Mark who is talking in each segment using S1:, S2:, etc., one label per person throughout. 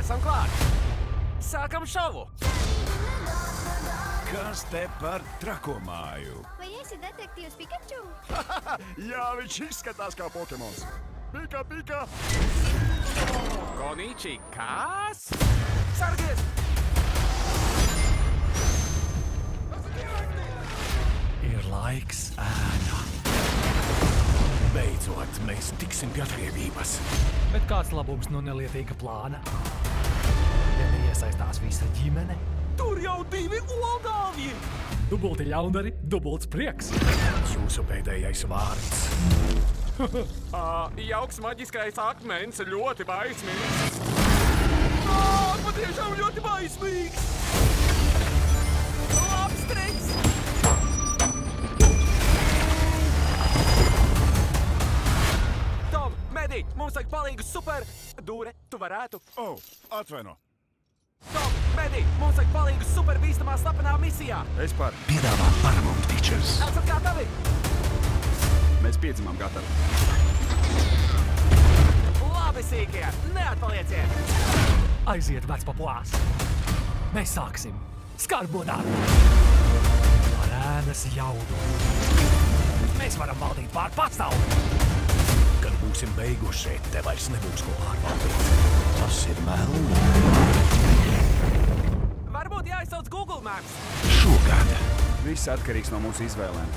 S1: Esam klāt! Sākam šovu!
S2: Kas te par trakomāju?
S3: Vai esi detektīvs Pikaču?
S2: Jā, viņš izskatās kā Pokemons. Pika, pika!
S1: Konīči, kas? Sargies!
S4: Ir laiks ēna. Beidzot, mēs tiksim pie attievības. Bet kāds labums no nelietīga plāna? Ja neiesaistās visa ģimene, tur jau 2 olgalvji! Dubulti ļaundari, dubults prieks. Jūsu pēdējais vārds.
S1: Jauks maģiskais akmens, ļoti baismīgs. Patiešām ļoti baismīgs! Labs triks! Tom, Medi, mums vajag palīgu super... Dūre, tu varētu?
S2: Atvaino.
S1: Tom, Medi, mums vajag palīgu super bīstamā slapenā misijā.
S2: Es par.
S4: Piedāvā Paramount Pictures.
S1: Esat gatavi?
S2: Mēs piedzimām gatavi.
S1: Labi, sīkie, neatpalieciet!
S4: Aiziet vec pa plāsu. Mēs sāksim skarbo darbu. Ar ēnas jaudu. Mēs varam valdīt pār pasauli. Kad būsim beiguši, te vairs nebūs ko pārvaldīt. Tas ir melni.
S1: Varbūt jāizsauc Google Maps.
S4: Šogad.
S2: Viss atkarīgs no mūsu izvēlēm.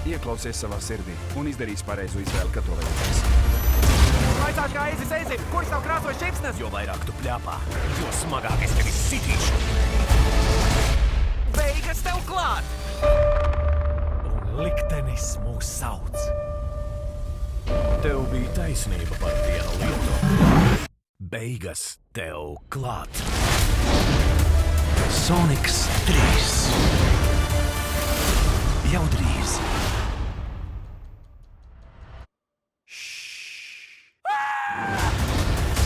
S2: Ieklausies savā sirdī un izdarīs pareizu izvēli, kad to vajadzēs.
S1: Vaicāšu kā Eizis Eizim, kurš tev krāsoja šipsnes?
S4: Jo vairāk tu pļāpā, jo smagāk es tevi sitīšu.
S1: Beigas tev klāt!
S4: Un liktenis mūs sauc. Tev bija taisnība par vienu lietu. Beigas tev klāt. Sonics 3. Jau drīz.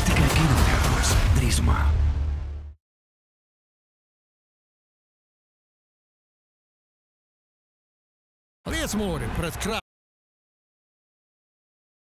S4: Tikai kinoteātros drīzumā. Liecmūri pret krāpšanu.